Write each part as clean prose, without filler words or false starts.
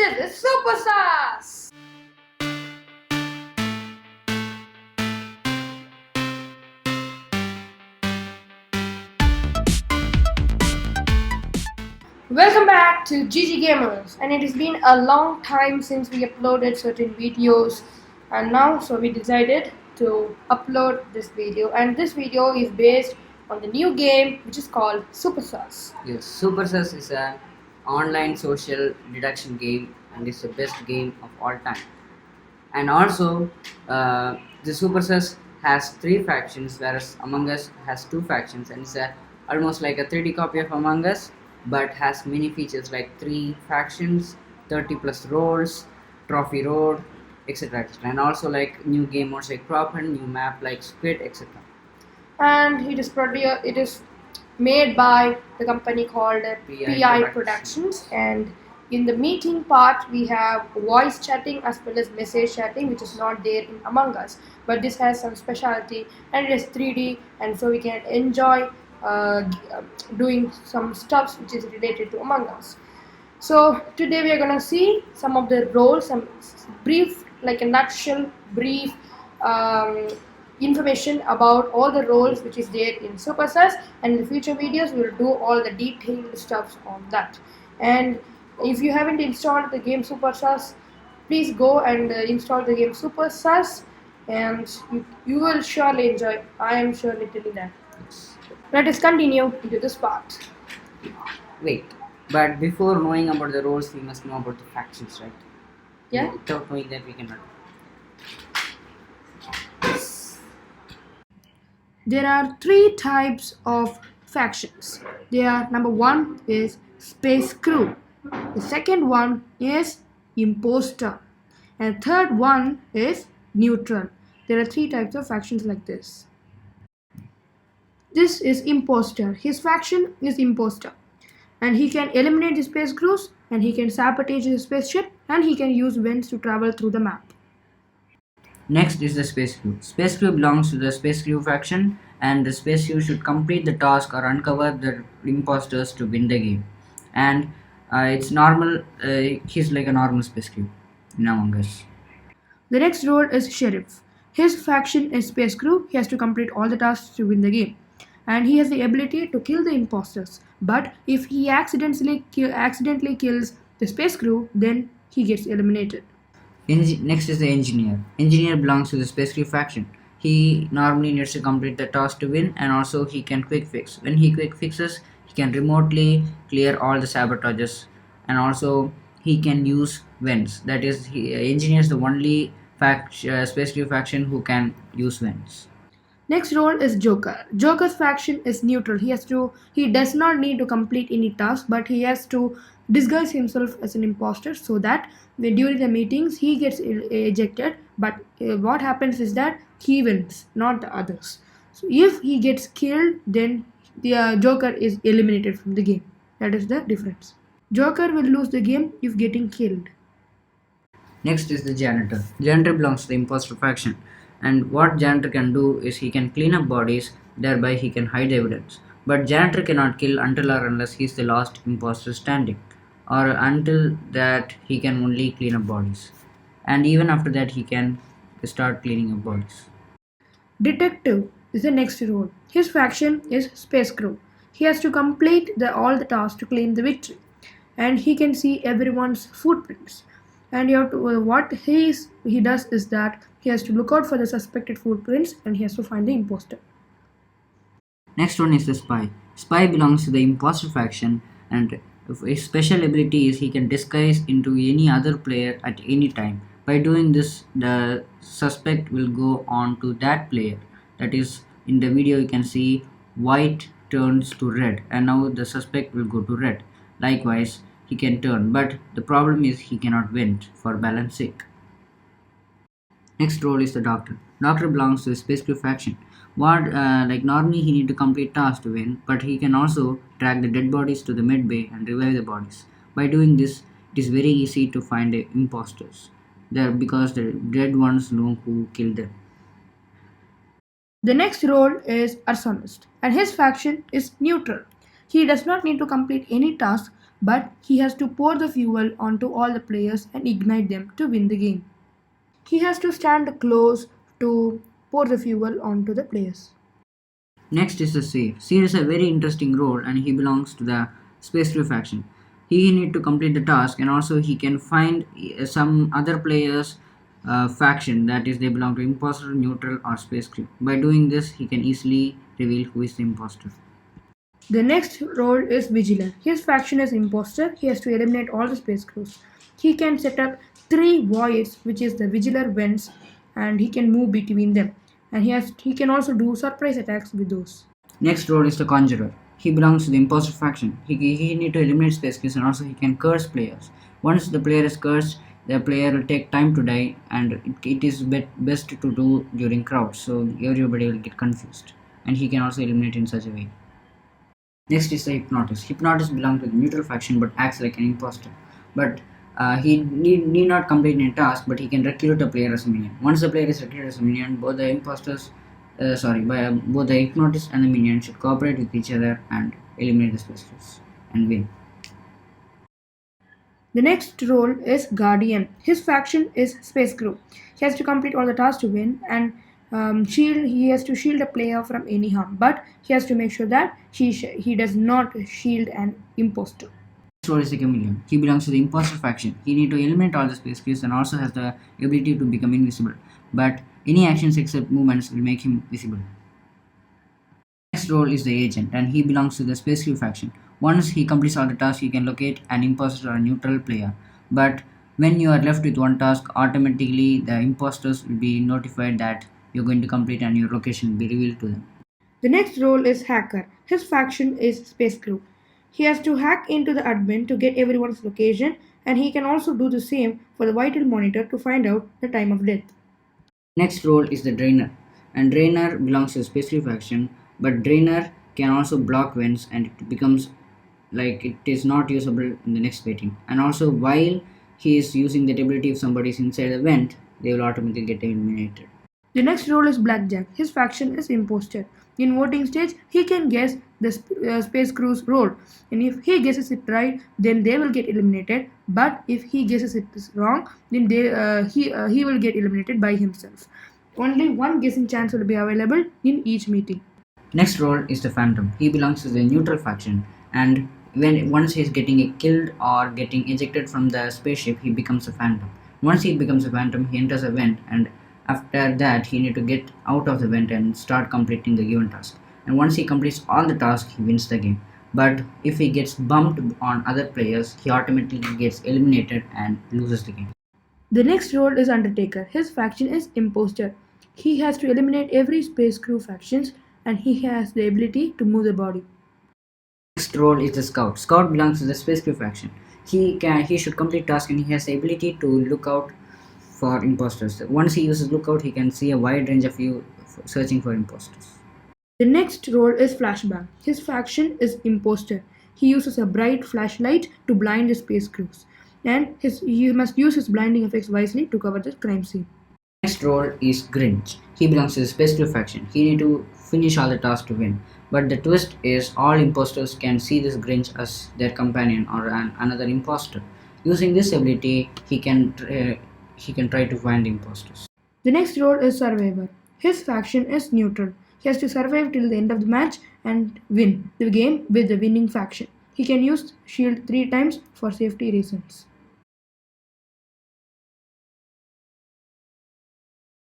This is Super Sauce! Welcome back to GG Gamers, and it has been a long time since we uploaded certain videos, and now so we decided to upload this video, and this video is based on the new game which is called Super Sauce. Yes, Supersus is an online social deduction game and it's the best game of all time. And also, the Supersus has 3 factions, whereas Among Us has 2 factions, and it's almost like a 3D copy of Among Us, but has many features like 3 factions, 30 plus roles, trophy road, etc. And also like new game modes like prop hunt, new map like squid, etc. And it is made by the company called PI Productions, and in the meeting part we have voice chatting as well as message chatting, which is not there in Among Us, but this has some specialty and it is 3D, and so we can enjoy doing some stuff which is related to Among Us. So today we are going to see some of the roles, some brief, like a nutshell brief information about all the roles which is there in Supersus, and in the future videos we will do all the detailed stuff on that. And if you haven't installed the game Supersus, please go and install the game Supersus, and you will surely enjoy. I am surely telling that. Let us continue into this part. Wait, but before knowing about the roles, we must know about the factions, right? Yeah. Without knowing that, we cannot. There are 3 types of factions. They are: number 1 is Space Crew, the second one is Imposter, and third one is Neutral. There are 3 types of factions like this. This is Imposter. His faction is Imposter, and he can eliminate the space crews, and he can sabotage the spaceship, and he can use vents to travel through the map. Next is the Space Crew. Space Crew belongs to the Space Crew faction, and the Space Crew should complete the task or uncover the imposters to win the game. And it's normal, he's like a normal Space Crew in Among Us. The next role is Sheriff. His faction is Space Crew. He has to complete all the tasks to win the game, and he has the ability to kill the imposters. But if he accidentally kills the Space Crew, then he gets eliminated. Next is the Engineer. Engineer belongs to the Space Crew faction. He normally needs to complete the task to win, and also he can quick fix. When he quick fixes, he can remotely clear all the sabotages, and also he can use vents. That is, Engineer is the only Space Crew faction who can use vents. Next role is Joker. Joker's faction is Neutral. He does not need to complete any task, but he has to disguise himself as an imposter so that during the meetings he gets ejected. But what happens is that he wins, not the others. So if he gets killed, then the Joker is eliminated from the game. That is the difference. Joker will lose the game if getting killed. Next is the Janitor. Janitor belongs to the Imposter faction, and what Janitor can do is he can clean up bodies, thereby he can hide evidence. But Janitor cannot kill until or unless he is the last imposter standing, or until that he can only clean up bodies, and even after that he can start cleaning up bodies. Detective is the next role. His faction is Space Crew. He has to complete all the tasks to claim the victory, and he can see everyone's footprints. And what he does is that he has to look out for the suspected footprints, and he has to find the imposter. Next one is the Spy. Spy belongs to the Imposter faction, and his special ability is he can disguise into any other player at any time. By doing this, the suspect will go on to that player. That is, in the video you can see white turns to red, and now the suspect will go to red. Likewise, he can turn, but the problem is he cannot vent for balance sake. Next role is the Doctor. Doctor belongs to the Space Crew faction. Normally he need to complete tasks to win, but he can also track the dead bodies to the mid bay and revive the bodies. By doing this, it is very easy to find the imposters there because the dead ones know who killed them. The next role is arsonist, and his faction is Neutral. He does not need to complete any task, but he has to pour the fuel onto all the players and ignite them to win the game. He has to stand close to pour the fuel onto the players. Next is the Seer. Seer is a very interesting role and he belongs to the Space Crew faction. He need to complete the task and also he can find some other players faction, that is they belong to Imposter, Neutral or Space Crew. By doing this he can easily reveal who is the imposter. The next role is vigilant. His faction is imposter. He has to eliminate all the space crews. He can set up 3 voids, which is the vigilant vents, and he can move between them. And he can also do surprise attacks with those. Next role is the Conjurer. He belongs to the Imposter faction. He need to eliminate space crews and also he can curse players. Once the player is cursed, the player will take time to die and it is best to do during crowds, so everybody will get confused. And he can also eliminate in such a way. Next is the Hypnotist. Hypnotist belongs to the neutral faction but acts like an imposter. But he need not complete a task, but he can recruit a player as a minion. Once the player is recruited as a minion, both the both the Hypnotist and the minion should cooperate with each other and eliminate the specialists and win. The next role is Guardian. His faction is Space Crew. He has to complete all the tasks to win and shield. He has to shield a player from any harm, but he has to make sure that he does not shield an imposter. Next role is the Chameleon. He belongs to the Imposter faction. He need to eliminate all the space crews and also has the ability to become invisible. But any actions except movements will make him visible. Next role is the Agent and he belongs to the Space Crew faction. Once he completes all the tasks, he can locate an imposter or a neutral player. But when you are left with one task, automatically the imposters will be notified that you're going to complete and your location will be revealed to them. The next role is Hacker. His faction is Space Crew. He has to hack into the admin to get everyone's location, and he can also do the same for the vital monitor to find out the time of death. Next role is the Drainer, and Drainer belongs to the Space Crew faction, but Drainer can also block vents and it becomes like it is not usable in the next meeting. And also while he is using that ability, if somebody is inside the vent, they will automatically get eliminated. The next role is Blackjack. His faction is Imposter. In voting stage, he can guess the space crew's role, and if he guesses it right, then they will get eliminated. But if he guesses it wrong, then he will get eliminated by himself. Only one guessing chance will be available in each meeting. Next role is the Phantom. He belongs to the neutral faction, and once he is getting killed or getting ejected from the spaceship, he becomes a Phantom. Once he becomes a Phantom, he enters a vent, and after that he need to get out of the vent and start completing the given task. And once he completes all the tasks, he wins the game. But if he gets bumped on other players, he automatically gets eliminated and loses the game. The next role is Undertaker. His faction is Imposter. He has to eliminate every space crew factions, and he has the ability to move the body. Next role is the Scout. Scout belongs to the Space Crew faction. He should complete tasks and he has the ability to look out for imposters. Once he uses lookout, he can see a wide range of view searching for imposters. The next role is Flashback. His faction is Imposter. He uses a bright flashlight to blind the space crews, and he must use his blinding effects wisely to cover the crime scene. Next role is Grinch. He belongs to the Space Crew faction. He need to finish all the tasks to win. But the twist is all imposters can see this Grinch as their companion or another imposter. Using this ability, he can try to find imposters. The next role is Survivor. His faction is Neutral. He has to survive till the end of the match and win the game with the winning faction. He can use shield 3 times for safety reasons.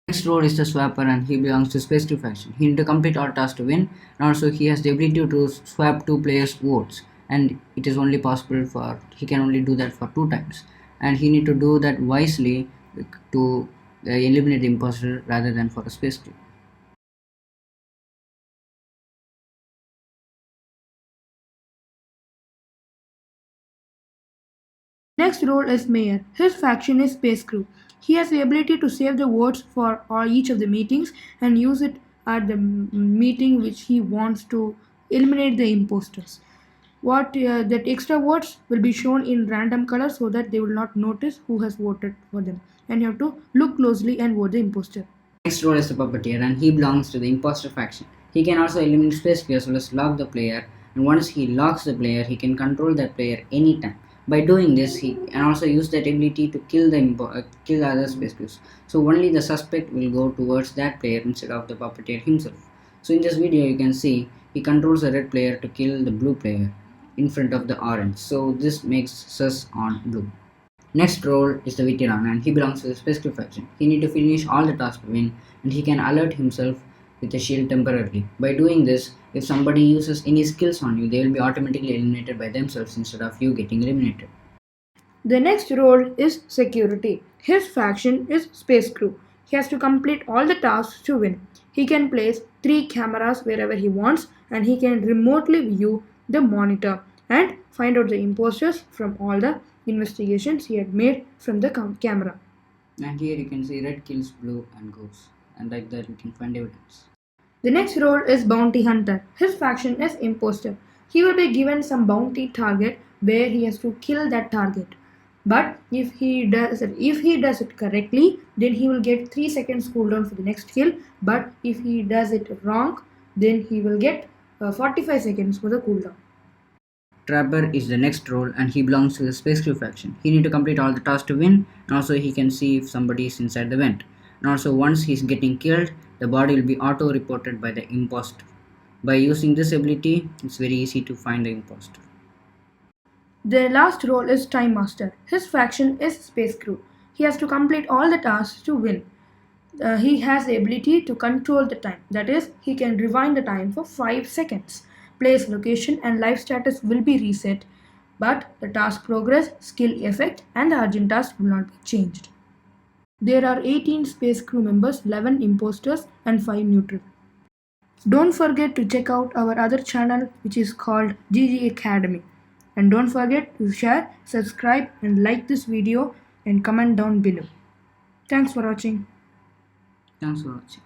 Next role is the Swapper and he belongs to Space Crew faction. He need to complete all tasks to win, and also he has the ability to swap 2 players' votes, and it is only possible he can only do that for 2 times, and he need to do that wisely to eliminate the imposter rather than for a Space Crew. Next role is Mayor. His faction is Space Crew. He has the ability to save the votes for each of the meetings and use it at the meeting which he wants to eliminate the imposters. That extra votes will be shown in random color so that they will not notice who has voted for them, and you have to look closely and vote the imposter. Next role is the Puppeteer and he belongs to the Imposter faction. He can also eliminate space crew as well as lock the player and once he locks the player, he can control that player anytime. By doing this, he can also use that ability to kill kill the other space crews. So only the suspect will go towards that player instead of the puppeteer himself. So in this video, you can see he controls the red player to kill the blue player in front of the orange. So this makes sus on blue. Next role is the veteran, and he belongs to the specific faction. He need to finish all the tasks to win, and he can alert himself with a shield temporarily. By doing this, if somebody uses any skills on you, they will be automatically eliminated by themselves instead of you getting eliminated. The next role is security. His faction is Space Crew. He has to complete all the tasks to win. He can place 3 cameras wherever he wants, and he can remotely view the monitor and find out the imposters from all the investigations he had made from the camera. And here you can see red kills blue and goes, and like that we can find evidence. The next role is Bounty Hunter. His faction is Imposter. He will be given some bounty target where he has to kill that target. But if he does it correctly, then he will get 3 seconds cooldown for the next kill. But if he does it wrong, then he will get 45 seconds for the cooldown. Trapper is the next role, and he belongs to the Space Crew faction. He need to complete all the tasks to win, and also he can see if somebody is inside the vent. And also once he's getting killed, the body will be auto-reported by the imposter. By using this ability, it's very easy to find the imposter. The last role is Time Master. His faction is Space Crew. He has to complete all the tasks to win. He has the ability to control the time. That is, he can rewind the time for 5 seconds. Place, location, and life status will be reset, but the task progress, skill effect, and the urgent task will not be changed. There are 18 Space Crew members, 11 imposters, and 5 neutral. Don't forget to check out our other channel, which is called GG Academy. And don't forget to share, subscribe, and like this video and comment down below. Thanks for watching. Thanks for watching.